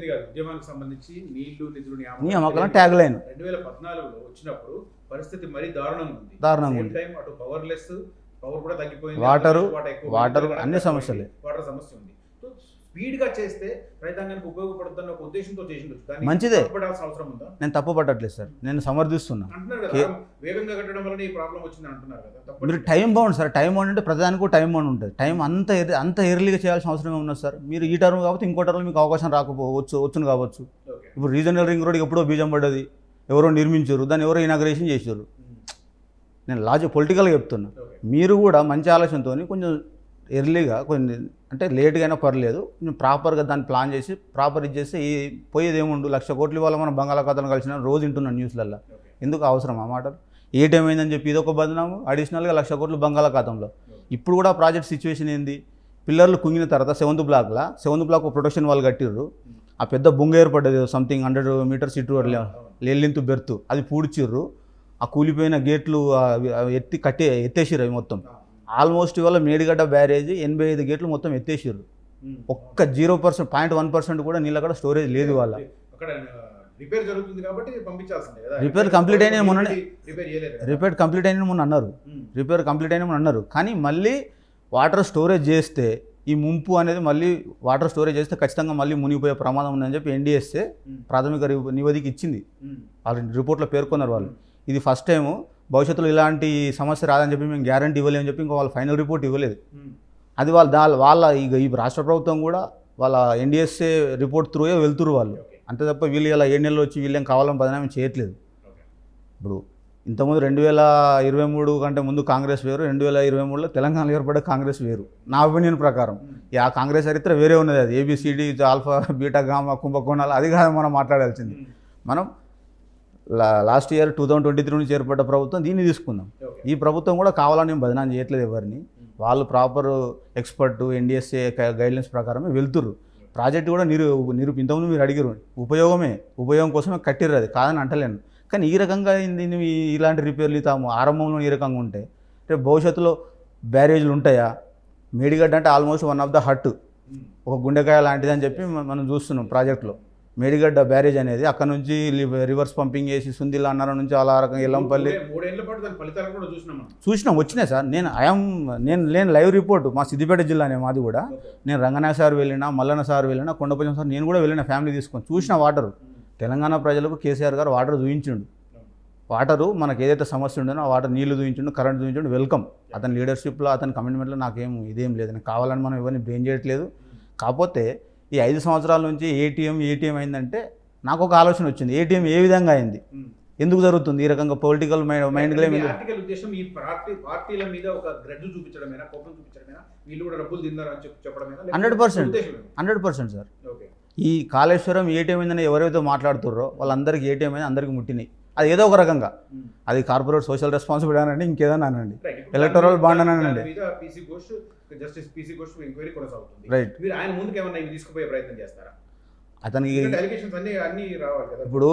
Speaker 2: నియామకాల ట్యాగ్ లైన్
Speaker 1: 2014లో వచ్చినప్పుడు పరిస్థితి మరీ దారుణంగా ఉంది. పవర్ కూడా తగ్గిపోయింది,
Speaker 2: వాటర్ అన్ని సమస్యలే.
Speaker 1: వాటర్ సమస్య ఉంది. స్పీడ్గా చేస్తే రైతాంగానికి ఉపయోగపడుతున్న ఒక ఉద్దేశంతో చేసిండొచ్చు.
Speaker 2: మంచిదే,
Speaker 1: అవసరం ఉందా?
Speaker 2: నేను తప్పు పట్టట్లేదు సార్, నేను సమర్థిస్తున్నా.
Speaker 1: అంటున్నారు కదా వేగంగా కట్టడం వల్ల ఈ ప్రాబ్లం వచ్చింది అంటున్నారు కదా.
Speaker 2: మీరు time bound sir, time bound అంటే ప్రతిదానికి టైం బౌండ్ ఉంటుంది. టైం అంత ఎర్లీగా చేయాల్సిన అవసరం ఉన్నది సార్. మీరు ఈ టర్మ్ కాబట్టి ఇంకో టర్మ్ మీకు అవకాశం వచ్చును కావచ్చు. ఇప్పుడు రీజనల్ రింగ్ రోడ్ ఎప్పుడో బీజం పడ్డది, ఎవరో నిర్మించారు, దాన్ని ఎవరో ఇనాగ్రేషన్ చేశారు. నేను పొలిటికల్గా చెప్తున్నా. మీరు కూడా మంచి ఆలోచనతో కొంచెం ఎర్లీగా కొన్ని అంటే లేట్గా అయినా పర్లేదు, కొంచెం ప్రాపర్గా దాన్ని ప్లాన్ చేసి ప్రాపర్ ఇచ్చేస్తే పోయేది ఏముండు. 1,00,000 కోట్ల వల్ల మనం బంగాళాఖాతంలో కలిసిన రోజు వింటున్నాం న్యూస్లలో. ఎందుకు అవసరం ఆ మాటలు? ఏటేమైందని చెప్పి ఇదొక బదనాము, అడిషనల్గా 1,00,000 కోట్లు బంగాళాఖాతంలో. ఇప్పుడు కూడా ప్రాజెక్ట్ సిచ్యువేషన్ ఏంది? పిల్లర్లు కుంగిన తర్వాత 7th బ్లాక్ ప్రొటెక్షన్ వాళ్ళు కట్టిర్రు. ఆ పెద్ద బొంగ ఏర్పడ్డది సంథింగ్ 100 మీటర్స్ ఇటు లెల్లింతు బెర్తు అది పూడ్చిర్రు. ఆ కూలిపోయిన గేట్లు ఎత్తేసిర్రు అవి మొత్తం. ఆల్మోస్ట్ ఇవాళ మేడిగడ్డ బ్యారేజ్ 85 గేట్లు మొత్తం ఎత్తేసిర్రు. ఒక్క 0%, 0.1% కూడా నీళ్ళ కూడా స్టోరేజ్ లేదు వాళ్ళ.
Speaker 1: రిపేర్ జరుగుతుంది కాబట్టి పంపించాల్సిందే కదా.
Speaker 2: రిపేర్ కంప్లీట్ అయిన మొన్న
Speaker 1: రిపేర్
Speaker 2: కంప్లీట్ అయిన అన్నారు. కానీ మళ్ళీ వాటర్ స్టోరేజ్ చేస్తే ఈ ముంపు అనేది మళ్ళీ వాటర్ స్టోరేజ్ చేస్తే ఖచ్చితంగా మళ్ళీ మునిగిపోయే ప్రమాదం ఉందని చెప్పి ఎన్డీఎస్ఏ ప్రాథమిక నివేదిక ఇచ్చింది. వాళ్ళ రిపోర్ట్లో పేర్కొన్నారు వాళ్ళు. ఇది ఫస్ట్ టైము. భవిష్యత్తులో ఇలాంటి సమస్య రాదని చెప్పి మేము గ్యారంటీ ఇవ్వలేమని చెప్పి ఇంకా వాళ్ళు ఫైనల్ రిపోర్ట్ ఇవ్వలేదు. అది వాళ్ళ ఈ రాష్ట్ర ప్రభుత్వం కూడా వాళ్ళ ఎన్డీఎస్ఏ రిపోర్ట్ త్రూయే వెళ్తురు వాళ్ళు. అంతే తప్ప వీళ్ళు ఇలా 7 నెలలు వచ్చి వీళ్ళేం కావాలని బదనామీ చేయట్లేదు. ఇప్పుడు ఇంతకుముందు 2023 కంటే ముందు కాంగ్రెస్ వేరు, 2023లో తెలంగాణలో ఏర్పడే కాంగ్రెస్ వేరు. నా ఒపీనియన్ ప్రకారం ఆ కాంగ్రెస్ చరిత్ర వేరే ఉన్నది. అది ABCD ఆల్ఫా బీటా గామా కుంభకోణాలు అది కాదు మనం మాట్లాడాల్సింది. మనం లాస్ట్ ఇయర్ 2023 నుంచి ఏర్పడ్డ ప్రభుత్వం దీన్ని తీసుకుందాం. ఈ ప్రభుత్వం కూడా కావాలని బదనాం చేయట్లేదు ఎవరిని. వాళ్ళు ప్రాపర్ ఎక్స్పర్ట్ ఎన్డీఎస్ఏ గైడ్లైన్స్ ప్రకారమే వెళ్తుర్రు. ప్రాజెక్ట్ కూడా ఇంతకుముందు మీరు అడిగారు ఉపయోగం కోసమే కట్టిర్రు, అది కాదని అంటలేను. కానీ ఈ రకంగా ఇలాంటి రిపేర్లు తాము ఆరంభంలో ఈ రకంగా ఉంటే రేపు భవిష్యత్తులో బ్యారేజ్లు ఉంటాయా? మేడిగడ్డ అంటే almost one of the heart, ఒక గుండెకాయ లాంటిది అని చెప్పి మనం చూస్తున్నాం ప్రాజెక్టులో. మేడిగడ్డ బ్యారేజ్ అనేది అక్కడ నుంచి రివర్స్ పంపింగ్ చేసి సుందిల్ అన్నారం నుంచి అలా రకంగా ఎల్లంపల్లి చూసినాం, వచ్చినాయి సార్. నేను లైవ్ రిపోర్ట్ మా సిద్దిపేట జిల్లానే మాది కూడా. నేను రంగనాథ్ సార్ వెళ్ళినా, మల్లన్న సార్ వెళ్ళినా, కొండపల్లి సార్ నేను కూడా వెళ్ళిన ఫ్యామిలీ తీసుకొని చూసిన వాటర్. తెలంగాణ ప్రజలకు కేసీఆర్ గారు వాటర్ చూపించిండు. వాటరు మనకు ఏదైతే సమస్య ఉండేనో ఆ వాటర్ నీళ్లు చూపించిండు, కరెంట్ చూపించిండు. వెల్కమ్. అతని లీడర్షిప్లో అతని కమిట్మెంట్లో ఇదేం లేదు. నాకు కావాలని మనం ఎవరిని బ్లేమ్ చేయట్లేదు. కాకపోతే ఈ 5 సంవత్సరాల నుంచి ఏటీఎం అయిందంటే నాకు ఒక ఆలోచన వచ్చింది. ఏటీఎం ఏ విధంగా అయింది, ఎందుకు జరుగుతుంది ఈ రకంగా పొలిటికల్ మైండ్ గేమ్?
Speaker 1: ఉద్దేశం ఈ పార్టీల మీద ఒక గ్రడ్డు చూపించడమేనా, కోపం చూపించడమేనా, వీళ్ళు కూడా డబ్బులు తిన్నారని చెప్పడమేనా?
Speaker 2: 100% సార్. ఈ కాళేశ్వరం ఏటీఎం అయిందని ఎవరైతే మాట్లాడుతున్నారో వాళ్ళందరికీ ఏటీఎం అయింది, అందరికీ ముట్టినాయి. అది ఏదో ఒక రకంగా, అది కార్పొరేట్ సోషల్ రెస్పాన్సిబిలిటీ అనండి, ఇంకేదన్నా అనండి, ఎలక్టరల్ బాండ్ అనండి. రైట్. అతనికి ఇప్పుడు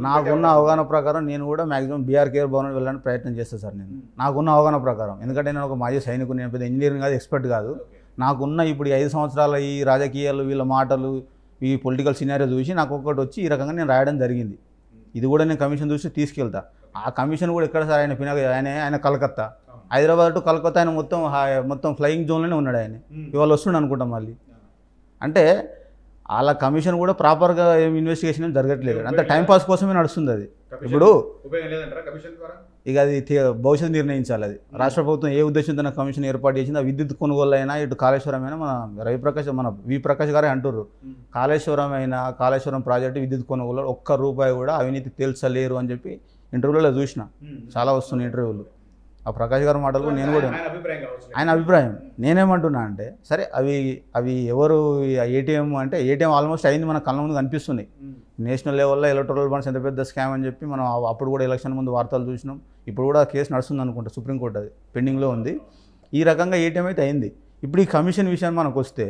Speaker 2: నాకున్న అవగాహన ప్రకారం నేను కూడా మాక్సిమం బీఆర్కేఆర్ భవన్ వెళ్ళడానికి ప్రయత్నం చేస్తాను సార్. నాకున్న అవగాహన ప్రకారం, ఎందుకంటే నేను ఒక మాజీ సైనికుడు, నేను పెద్ద ఇంజనీరింగ్ కాదు, ఎక్స్పర్ట్ కాదు. నాకున్న ఇప్పుడు 5 సంవత్సరాల ఈ రాజకీయాలు, వీళ్ళ మాటలు, ఈ పొలిటికల్ సినారియో చూసి నాకు ఒక్కటి వచ్చి ఈ రకంగా నేను రాయడం జరిగింది. ఇది కూడా నేను కమిషన్ చూసి తీసుకెళ్తా. ఆ కమిషన్ కూడా ఎక్కడ సార్? ఆయన కలకత్తా, హైదరాబాద్ టు కలకత్తా, ఆయన మొత్తం ఫ్లయింగ్ జోన్లోనే ఉన్నాడు. ఆయన ఇవాళ వస్తుండ అనుకుంటాం మళ్ళీ. అంటే వాళ్ళ కమిషన్ కూడా ప్రాపర్గా ఏం ఇన్వెస్టిగేషన్ ఏం జరగట్లేదు, అంత టైంపాస్ కోసమే నడుస్తుంది అది. ఇప్పుడు ఇక అది భవిష్యత్తు నిర్ణయించాలి. అది రాష్ట్ర ప్రభుత్వం ఏ ఉద్దేశంతో కమిషన్ ఏర్పాటు చేసింది. ఆ విద్యుత్ కొనుగోలు అయినా, ఇటు కాళేశ్వరం అయినా, మన వి ప్రకాష్ గారే అంటుర్రు, కాళేశ్వరం ప్రాజెక్టు విద్యుత్ కొనుగోలు ఒక్క రూపాయి కూడా అవినీతి తేల్చలేరు అని చెప్పి ఇంటర్వ్యూలో చూసిన, చాలా వస్తున్నాయి ఇంటర్వ్యూలు. ఆ ప్రకాష్ గారి మాటలు నేను కూడా ఆయన అభిప్రాయం. నేనేమంటున్నా అంటే సరే అవి ఎవరు ఏటీఎం అంటే ఏటీఎం ఆల్మోస్ట్ అయింది, మన కళ్ళ ముందు కనిపిస్తున్నాయి. నేషనల్ లెవెల్లో ఎలక్టరల్ బాండ్స్ ఎంత పెద్ద స్కామ్ అని చెప్పి మనం అప్పుడు కూడా ఎలక్షన్ ముందు వార్తలు చూసినాం. ఇప్పుడు కూడా కేసు నడుస్తుంది అనుకుంటా, సుప్రీంకోర్టు అది పెండింగ్లో ఉంది. ఈ రకంగా ఏటీఎం అయితే అయింది. ఇప్పుడు ఈ కమిషన్ విషయాన్ని మనకు వస్తే,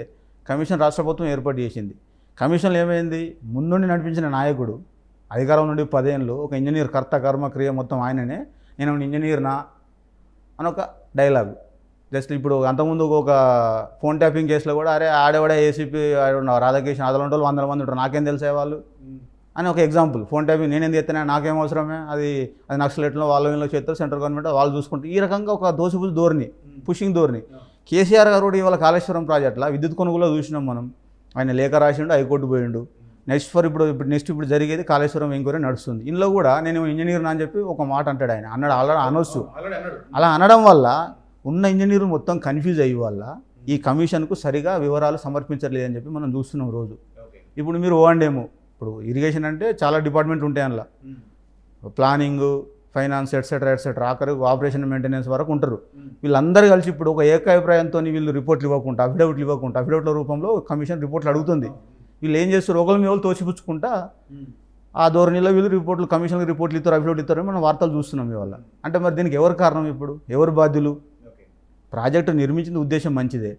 Speaker 2: కమిషన్ రాష్ట్ర ప్రభుత్వం ఏర్పాటు చేసింది. కమిషన్లో ఏమైంది? ముందుండి నడిపించిన నాయకుడు అధికారం నుండి 10 ఏళ్ళు, ఒక ఇంజనీర్, కర్త కర్మ క్రియ మొత్తం ఆయననే. నేను ఇంజనీర్నా అని ఒక డైలాగు. జస్ట్ ఇప్పుడు అంతకుముందు ఒక ఫోన్ ట్యాపింగ్ కేసులో కూడా అరే ఆడేవాడే ఏసీపీ రాధాకృష్ణ అదలంటే 100 మంది ఉంటారు, నాకేం తెలిసే వాళ్ళు అని ఒక ఎగ్జాంపుల్. ఫోన్ ట్యాపింగ్ నేనేం చేస్తానే, నాకేం అవసరమే, అది నక్సలైట్లో వీళ్ళు చేస్తారు, సెంట్రల్ గవర్నమెంట్ వాళ్ళు చూసుకుంటారు. ఈ రకంగా ఒక దోసిపుసి ధోరణి, పుషింగ్ ధోరణి. కేసీఆర్ గారు కూడా ఇవాళ కాళేశ్వరం ప్రాజెక్టులో విద్యుత్ కొనుగోలు చూసినాం మనం. ఆయన లేఖ రాసిండు, హైకోర్టు పోయిండు. ఇప్పుడు జరిగేది కాళేశ్వరం ఎంక్వైరీ నడుస్తుంది. ఇందులో కూడా నేను ఇంజనీర్ అని చెప్పి ఒక మాట అంటాడు ఆయన, ఆల్రెడీ అనొచ్చు. అలా అనడం వల్ల ఉన్న ఇంజనీర్లు మొత్తం కన్ఫ్యూజ్ అయ్యి వల్ల ఈ కమిషన్కు సరిగా వివరాలు సమర్పించలేదని చెప్పి మనం చూస్తున్నాం రోజు. ఇప్పుడు మీరు ఓండేమో, ఇప్పుడు ఇరిగేషన్ అంటే చాలా డిపార్ట్మెంట్ ఉంటాయి, అందులో ప్లానింగ్, ఫైనాన్స్, ఎట్సెట్రా ఆఖరి ఆపరేషన్ మెయింటెనెన్స్ వరకు ఉంటారు. వీళ్ళందరూ కలిసి ఇప్పుడు ఒక ఏకాభిప్రాయంతో వీళ్ళు రిపోర్ట్లు ఇవ్వకుండా, అఫిడవిట్ల రూపంలో కమిషన్ రిపోర్ట్లు అడుగుతుంది. వీళ్ళు ఏం చేస్తారు? ఒకరి మీద తోసిపుచ్చుకుంటా ఆ ధోరణిలో వీళ్ళు రిపోర్ట్లు కమిషన్కి రిపోర్ట్లు ఇస్తారు అఫిడవిట్ ఇస్తారని మనం వార్తలు చూస్తున్నాం ఇవాళ. అంటే మరి దీనికి ఎవరు కారణం, ఇప్పుడు ఎవరు బాధ్యులు?
Speaker 1: ఓకే.
Speaker 2: ప్రాజెక్టు నిర్మించిన ఉద్దేశం మంచిదే,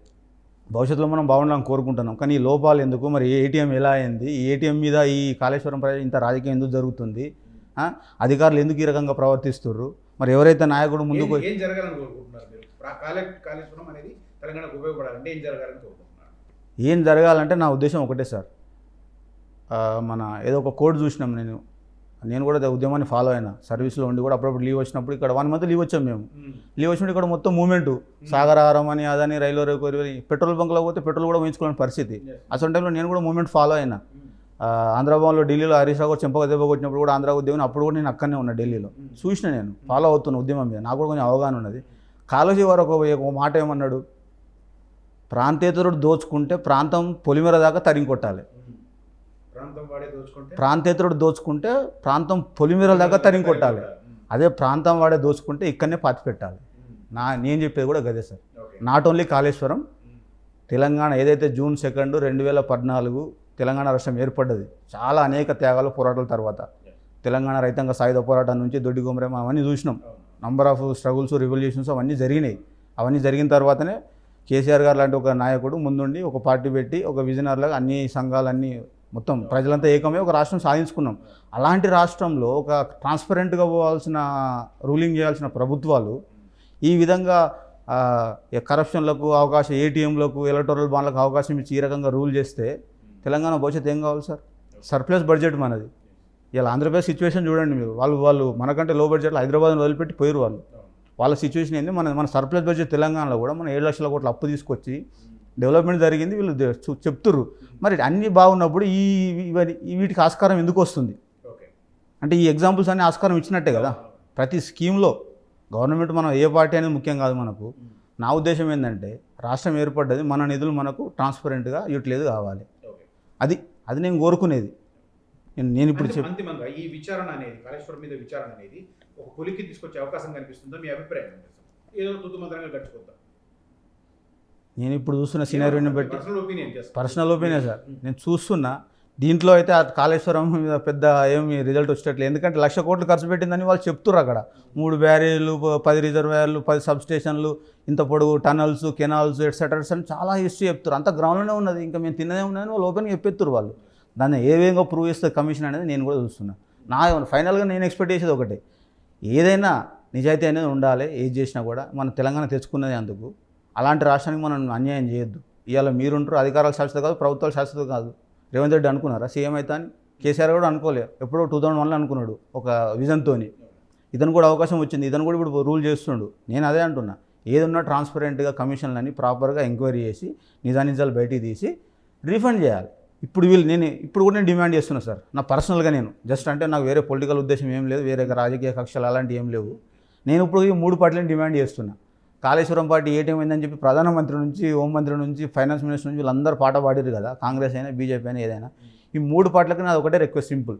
Speaker 2: భవిష్యత్తులో మనం బాగుండాలని కోరుకుంటున్నాం, కానీ ఈ లోపాలు ఎందుకు, మరి ఏటీఎం ఎలా అయింది, ఈ ఏటీఎం మీద ఈ కాళేశ్వరం ప్రాజెక్ట్ ఇంత రాజకీయం ఎందుకు జరుగుతుంది, అధికారులు ఎందుకు ఈ రకంగా ప్రవర్తిస్తున్నారు, మరి ఎవరైతే నాయకుడు ముందుకు
Speaker 1: ఏం జరగాలని కోరుకుంటున్నారు మీరు? కాళేశ్వరం అనేది తెలంగాణకు ఉపయోగపడాలంటే ఏం జరగాలని కోరుకుంటున్నారు?
Speaker 2: ఏం జరగాలంటే నా ఉద్దేశం ఒకటే సార్, మన ఏదో ఒక కోడ్ చూసినాం, నేను కూడా ఉద్యమాన్ని ఫాలో అయినా, సర్వీస్లో ఉండి కూడా అప్పుడప్పుడు లీవ్ వచ్చినప్పుడు ఇక్కడ 1 month లీవ్ వచ్చాం మేము. లీవ్ వచ్చినప్పుడు ఇక్కడ మొత్తం మూమెంట్ సాగరహారం అని అదని రైల్వే పెట్రోల్ బంక్లో పోతే పెట్రోల్ కూడా వేయించుకోలేని పరిస్థితి. అసలు టైంలో నేను కూడా మూమెంట్ ఫాలో అయినా. ఆంధ్రభవన్లో ఢిల్లీలో హరీష్ రావు చెంపక దెబ్బ కొట్టినప్పుడు కూడా ఆంధ్ర ఉద్యమం అప్పుడు కూడా నేను అక్కడనే ఉన్నా ఢిల్లీలో, చూసిన నేను ఫాలో అవుతున్న ఉద్యమం మీద, నాకు కూడా కొంచెం అవగాహన ఉన్నది. కాళోజీ వారు ఒక మాట ఏమన్నాడు, ప్రాంతేతరుడు దోచుకుంటే ప్రాంతం పొలిమేర దాకా తరిగి కొట్టాలి, ప్రాంతేతరుడు దోచుకుంటే ప్రాంతం పొలిమేర దాకా తరిగి కొట్టాలి, అదే ప్రాంతం వాడే దోచుకుంటే ఇక్కడనే పాతి పెట్టాలి. నేను చెప్పేది కూడా గదే sir. Not only Kaleshwaram, Telangana ఏదైతే June 2, 2014 తెలంగాణ రాష్ట్రం ఏర్పడ్డది, చాలా అనేక త్యాగాలు పోరాటాల తర్వాత, తెలంగాణ రైతాంగ సాయుధ పోరాటం నుంచి దొడ్డి గుమరేమ అవన్నీ చూసినాం, నంబర్ ఆఫ్ స్ట్రగుల్స్ రివల్యూషన్స్ అవన్నీ జరిగినాయి. అవన్నీ జరిగిన తర్వాతనే కేసీఆర్ గారు లాంటి ఒక నాయకుడు ముందుండి ఒక పార్టీ పెట్టి ఒక విజనర్లాగా అన్ని సంఘాలన్నీ మొత్తం ప్రజలంతా ఏకమే ఒక రాష్ట్రం సాధించుకున్నాం. అలాంటి రాష్ట్రంలో ఒక ట్రాన్స్పరెంట్గా పోవాల్సిన, రూలింగ్ చేయాల్సిన ప్రభుత్వాలు ఈ విధంగా కరప్షన్లకు అవకాశం, ఏటీఎంలకు, ఎలక్టోరల్ బాండ్లకు అవకాశం ఇచ్చి ఈ రకంగా రూల్ చేస్తే తెలంగాణ భవిష్యత్తు ఏం కావాలి సార్? సర్ప్లస్ బడ్జెట్ మనది. ఇలా ఆంధ్రప్రదేశ్ సిచ్యువేషన్ చూడండి మీరు, వాళ్ళు మనకంటే లో బడ్జెట్లో హైదరాబాద్ని వదిలిపెట్టి పోయారు వాళ్ళు. వాళ్ళ సిచ్యువేషన్ ఏంది, మన సర్ప్లస్ బడ్జెట్ తెలంగాణలో కూడా మనం 7 లక్షల కోట్ల అప్పు తీసుకొచ్చి డెవలప్మెంట్ జరిగింది వీళ్ళు చెప్తుర్రు. మరి అన్నీ బాగున్నప్పుడు వీటికి ఆస్కారం ఎందుకు వస్తుంది అంటే, ఈ ఎగ్జాంపుల్స్ అన్ని ఆస్కారం ఇచ్చినట్టే కదా. ప్రతి స్కీమ్లో గవర్నమెంట్, మనం ఏ పార్టీ అనేది ముఖ్యం కాదు మనకు. నా ఉద్దేశం ఏంటంటే, రాష్ట్రం ఏర్పడ్డది, మన నిధులు మనకు ట్రాన్స్పరెంట్గా యూటిలైజ్ కావాలి, అది నేను కోరుకునేది. నేను ఇప్పుడు
Speaker 1: అంతిమంగా ఈ విచారణ అనేది, కాళేశ్వరం మీద విచారణ అనేది ఒక కొలికి తీసుకొచ్చే అవకాశం కనిపిస్తుందో మీ అభిప్రాయం? ఏదో తుతుమంత్రంగా గడిచిపోతాం.
Speaker 2: నేను ఇప్పుడు చూస్తున్న సినారియోని బట్టి పర్సనల్ ఒపీనియన్ సార్, నేను చూస్తున్నా దీంట్లో అయితే ఆ కాళేశ్వరం మీద పెద్ద ఏమి రిజల్ట్ వచ్చేటట్లు, ఎందుకంటే 1,00,000 కోట్లు ఖర్చు పెట్టిందని వాళ్ళు చెప్తున్నారు. అక్కడ 3 బ్యారేజ్లు, 10 రిజర్వాయర్లు, 10 సబ్స్టేషన్లు, ఇంత పొడుగు టనల్స్, కెనాల్స్, ఎట్సెట్రా అని చాలా హిస్టరీ చెప్తారు. అంత గ్రౌండ్లోనే ఉన్నది, ఇంకా మేము తిన్నదే ఉన్నదని వాళ్ళు ఓపెన్గా చెప్పేస్తారు. వాళ్ళు దాన్ని ఏ విధంగా ప్రూవ్ చేస్తారు కమిషన్ అనేది నేను కూడా చూస్తున్నా. ఫైనల్గా నేను ఎక్స్పెక్ట్ చేసేది ఒకటే, ఏదైనా నిజాయితీ అనేది ఉండాలి. ఏది చేసినా కూడా మన తెలంగాణ తెచ్చుకున్నది అందుకు. అలాంటి రాష్ట్రానికి మనం అన్యాయం చేయొద్దు. ఇవాళ మీరుంటారు, అధికారాలు శాశ్వత కాదు, ప్రభుత్వాలు శాశ్వత కాదు. రేవంత్ రెడ్డి అనుకున్నారా సీఎం అయితే అని? కేసీఆర్ కూడా అనుకోలేదు, ఎప్పుడో 2001లో అనుకున్నాడు ఒక విజన్తో. ఇతను కూడా అవకాశం వచ్చింది, ఇతను కూడా ఇప్పుడు రూల్ చేస్తుండు. నేను అదే అంటున్నా, ఏదున్నా ట్రాన్స్పరెంట్గా కమిషన్లని ప్రాపర్గా ఎంక్వైరీ చేసి నిజానిజాలు బయటికి తీసి రీఫండ్ చేయాలి. ఇప్పుడు కూడా నేను డిమాండ్ చేస్తున్నా సార్, నా పర్సనల్గా నేను జస్ట్, అంటే నాకు వేరే పొలిటికల్ ఉద్దేశం ఏం లేదు, వేరే రాజకీయ కక్షలు అలాంటివి ఏం లేవు. నేను ఇప్పుడు ఈ 3 పార్టీలను డిమాండ్ చేస్తున్నా. కాళేశ్వరం పార్టీ ఏటేమైందని చెప్పి ప్రధానమంత్రి నుంచి, హోంమంత్రి నుంచి, ఫైనాన్స్ మినిస్టర్ నుంచి వీళ్ళందరూ పాట పాడారు కదా, కాంగ్రెస్ అయినా బీజేపీ అయినా ఏదైనా. ఈ 3 పార్టీలకు నాది ఒకటే రిక్వెస్ట్, సింపుల్.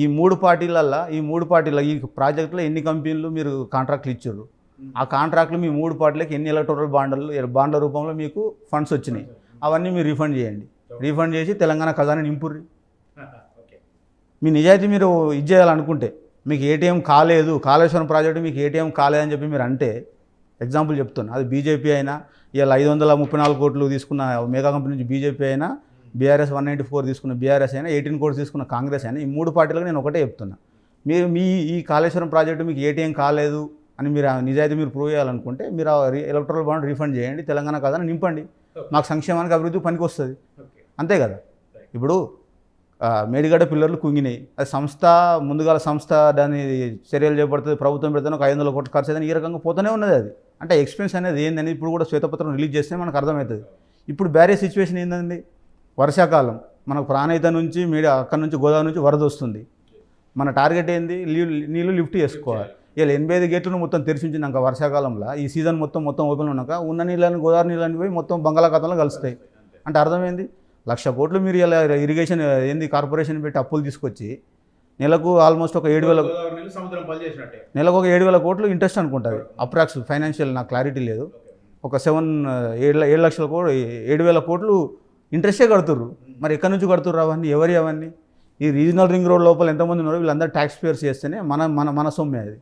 Speaker 2: ఈ 3 పార్టీల ఈ ప్రాజెక్టులో ఎన్ని కంపెనీలు మీరు కాంట్రాక్ట్లు ఇచ్చారు, ఆ కాంట్రాక్ట్లు మీ 3 పార్టీలకు ఎన్ని ఎలక్టోరల్ బాండ్ల రూపంలో మీకు ఫండ్స్ వచ్చినాయి, అవన్నీ మీరు రీఫండ్ చేయండి. రీఫండ్ చేసి తెలంగాణ ఖజానా నింపుర్రి. మీ నిజాయితీ మీరు ఇది చేయాలనుకుంటే, మీకు ఏటీఎం కాలేదు, కాళేశ్వరం ప్రాజెక్టు మీకు ఏటీఎం కాలేదని చెప్పి మీరు అంటే, ఎగ్జాంపుల్ చెప్తున్నా, అది బీజేపీ అయినా, ఇలా 534 కోట్లు తీసుకున్న మెగా కంపెనీ నుంచి బీజేపీ అయినా, బీఆర్ఎస్ 194 తీసుకున్న బీఆర్ఎస్ అయినా, 18 కోట్లు తీసుకున్న కాంగ్రెస్ అయినా, ఈ 3 పార్టీలకు నేను ఒకటే చెప్తున్నా, మీరు ఈ కాళేశ్వరం ప్రాజెక్టు మీకు ఏటీఎం కాలేదు అని మీరు నిజాయితీ మీరు ప్రూవ్ చేయాలనుకుంటే, మీరు ఎలక్ట్రల్ బాండ్ రీఫండ్ చేయండి, తెలంగాణ ఖజానా నింపండి, మాకు సంక్షేమానికి అభివృద్ధి పనికి వస్తుంది. అంతే కదా. ఇప్పుడు మేడిగడ్డ పిల్లర్లు కుంగినాయి, అది ముందుగా సంస్థ దాన్ని చర్యలు చేపడుతుంది, ప్రభుత్వం పెడితే ఒక 500 కోట్లు ఖర్చు అయిందని ఈ రకంగా పోతూనే ఉన్నది. అది అంటే ఎక్స్పెన్స్ అనేది ఏందని ఇప్పుడు కూడా శ్వేతపత్రం రిలీజ్ చేస్తే మనకు అర్థమవుతుంది. ఇప్పుడు బ్యారేజ్ సిచ్యువేషన్ ఏంటండి, వర్షాకాలం మనకు ప్రాణహిత నుంచి అక్కడ నుంచి గోదావరి నుంచి వరద వస్తుంది. మన టార్గెట్ ఏంది, నీళ్ళు లిఫ్ట్ చేసుకోవాలి. ఇలా 85 గేట్లను మొత్తం తెరిచి ఉంచినాక వర్షాకాలంలో ఈ సీజన్ మొత్తం ఓపెన్ ఉన్నాక ఉన్న నీళ్ళని, గోదావరి నీళ్ళని పోయి మొత్తం బంగాళాఖాతంలో కలుస్తాయి. అంటే అర్థమైంది, 1,00,000 కోట్లు మీరు ఇలా ఇరిగేషన్ కార్పొరేషన్ పెట్టి అప్పులు తీసుకొచ్చి నెలకు ఆల్మోస్ట్ ఒక 7,000 నెలకు ఒక 7,000 కోట్లు ఇంట్రెస్ట్ అనుకుంటుంది అప్రాక్స్. ఫైనాన్షియల్ నాకు క్లారిటీ లేదు. ఒక 7 లక్షల కోట్లు 7,000 కోట్లు ఇంట్రెస్టే కడుతుర్రు. మరి ఎక్కడి నుంచి కడుతుర్రు అవన్నీ, ఎవరి అవన్నీ? ఈ రీజనల్ రింగ్ రోడ్ లోపల ఎంతమంది ఉన్నారో వీళ్ళందరూ ట్యాక్స్ పేయర్స్ చేస్తేనే మన సొమ్మే అది.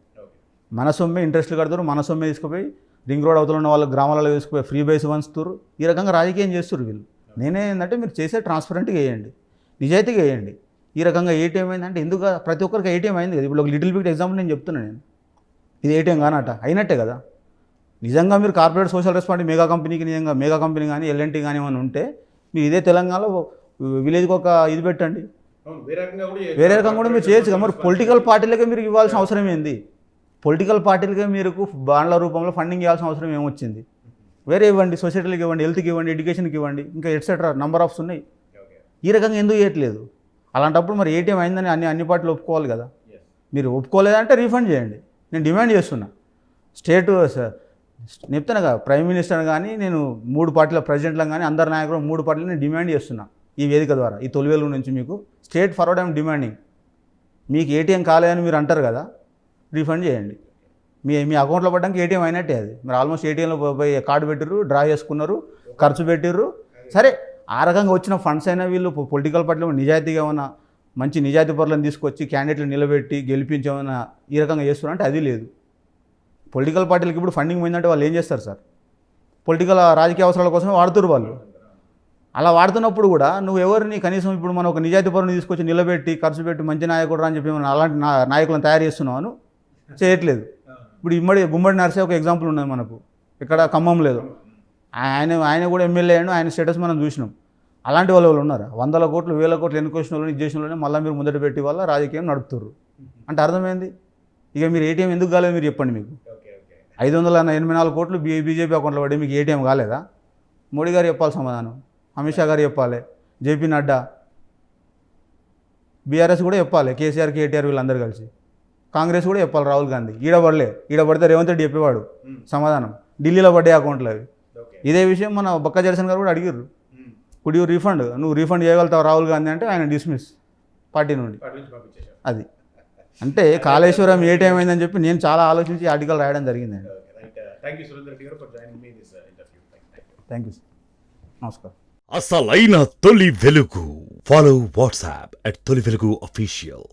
Speaker 2: మన సొమ్మే ఇంట్రెస్ట్లు కడతారు, మన సొమ్మే తీసుకుపోయి రింగ్ రోడ్ అవతల ఉన్న వాళ్ళు గ్రామాలలో తీసుకుపోయి ఫ్రీ బేస్ వంచుతారు. ఈ రకంగా రాజకీయం చేస్తారు వీళ్ళు. నేనే ఏంటంటే మీరు చేసే ట్రాన్స్పరెంట్గా వేయండి, నిజాయితీగా వేయండి. ఈ రకంగా ఏటీఎం అయిందంటే ఎందుకు ప్రతి ఒక్కరికి ఏటీఎం అయింది కదా. ఇప్పుడు ఒక లిటిల్ బిట్ ఎగ్జాంపుల్ నేను చెప్తున్నాను. నేను ఇది ఏటీఎం కానట అయినట్టే కదా. నిజంగా మీరు కార్పొరేట్ సోషల్ రెస్పాన్సిబిలిటీ మెగా కంపెనీకి నిజంగా మెగా కంపెనీ కానీ ఎల్ఎన్టీ కానీ ఏమైనా ఉంటే మీరు ఇదే తెలంగాణలో విలేజ్కి ఒక ఇది పెట్టండి. వేరే రకంగా కూడా మీరు చేయొచ్చు కదా. మరి పొలిటికల్ పార్టీలకే మీరు ఇవ్వాల్సిన అవసరం ఏంది? పొలిటికల్ పార్టీలకే మీరు బాండ్ల రూపంలో ఫండింగ్ ఇవ్వాల్సిన అవసరం ఏమొచ్చింది? వేరే ఇవ్వండి, సొసైటీలకు ఇవ్వండి, హెల్త్కి ఇవ్వండి, ఎడ్యుకేషన్కి ఇవ్వండి, ఇంకా ఎట్సెట్రా నంబర్ ఆఫ్స్ ఉన్నాయి. ఈ రకంగా ఎందుకు చేయట్లేదు? అలాంటప్పుడు మరి ఏటీఎం అయిందని అన్ని పార్టీలు ఒప్పుకోవాలి కదా. మీరు ఒప్పుకోలేదంటే రీఫండ్ చేయండి. నేను డిమాండ్ చేస్తున్నా. స్టేట్ చెప్తాను కదా, ప్రైమ్ మినిస్టర్ కానీ నేను 3 పార్టీల ప్రెసిడెంట్లను కానీ అందరు నాయకులు 3 పార్టీలు నేను డిమాండ్ చేస్తున్నా ఈ వేదిక ద్వారా. ఈ 9 వేల నుంచి మీకు స్టేట్ ఫార్వర్డ్ ఐఎమ్ డిమాండింగ్. మీకు ఏటీఎం కాలేదని మీరు అంటారు కదా, రీఫండ్ చేయండి. మీ అకౌంట్లో పడ్డానికి ఏటీఎం అయినట్టే అది. మీరు ఆల్మోస్ట్ ఏటీఎంలో పోయి కార్డు పెట్టిర్రు, డ్రా చేసుకున్నారు, ఖర్చు పెట్టిర్రు. సరే, ఆ రకంగా వచ్చిన ఫండ్స్ అయినా వీళ్ళు పొలిటికల్ పార్టీలో నిజాయితీగా ఏమైనా మంచి నిజాయితీ పరులను తీసుకొచ్చి క్యాండిడేట్లు నిలబెట్టి గెలిపించేమైనా ఈ రకంగా చేస్తున్నారంటే అది లేదు. పొలిటికల్ పార్టీలకు ఇప్పుడు ఫండింగ్ పోయిందంటే వాళ్ళు ఏం చేస్తారు సార్? పొలిటికల్ రాజకీయ అవసరాల కోసమే వాడుతున్నారు వాళ్ళు. అలా వాడుతున్నప్పుడు కూడా నువ్వు ఎవరిని కనీసం ఇప్పుడు మనం ఒక నిజాయితీ పరుని తీసుకొచ్చి నిలబెట్టి ఖర్చు పెట్టి మంచి నాయకుడు అని చెప్పి మనం అలాంటి నాయకులను తయారు చేస్తున్నాను చేయట్లేదు. ఇప్పుడు గుమ్మడి నర్సే ఒక ఎగ్జాంపుల్ ఉన్నది మనకు ఇక్కడ ఖమ్మం లేదు. ఆయన కూడా ఎమ్మెల్యే అయ్యాడు, ఆయన స్టేటస్ మనం చూసినాం. అలాంటి వాళ్ళు ఉన్నారు. 100 కోట్లు 1000 కోట్లు ఎన్నుకొచ్చిన వాళ్ళని ఇది చేసిన వాళ్ళని మళ్ళీ మీరు ముందట పెట్టి వల్ల రాజకీయం నడుపుతారు అంటే అర్థమైంది. ఇక మీరు ఏటీఎం ఎందుకు కాలేదు మీరు చెప్పండి. మీకు 584 కోట్లు బీజేపీ అకౌంట్లో పడి మీకు ఏటీఎం కాలేదా? మోడీ గారు చెప్పాలి సమాధానం, అమిత్ షా గారు చెప్పాలి, జేపీ నడ్డా, బీఆర్ఎస్ కూడా చెప్పాలి, కేసీఆర్ కేటీఆర్ వీళ్ళందరూ కలిసి, కాంగ్రెస్ కూడా చెప్పాలి, రాహుల్ గాంధీ. ఈడ పడితే రేవంత్ రెడ్డి చెప్పేవాడు సమాధానం. ఢిల్లీలో పడ్డే అకౌంట్లు అవి. ఇదే విషయం మన బొక్క జర్సన్ గారు కూడా అడిగారు, కుడ్ యూ రీఫండ్, నువ్వు రీఫండ్ చేయగలుగుతావు రాహుల్ గాంధీ అంటే ఆయన డిస్మిస్ పార్టీ నుండి. అది అంటే కాళేశ్వరం ఏ టైం అయిందని చెప్పి నేను చాలా ఆలోచించి ఆర్టికల్ రాయడం జరిగిందండి. థ్యాంక్ యూ సార్, నమస్కారం.
Speaker 3: అసలైన తొలి వెలుగు. ఫాలో వాట్సాప్ @తొలి వెలుగు అఫీషియల్.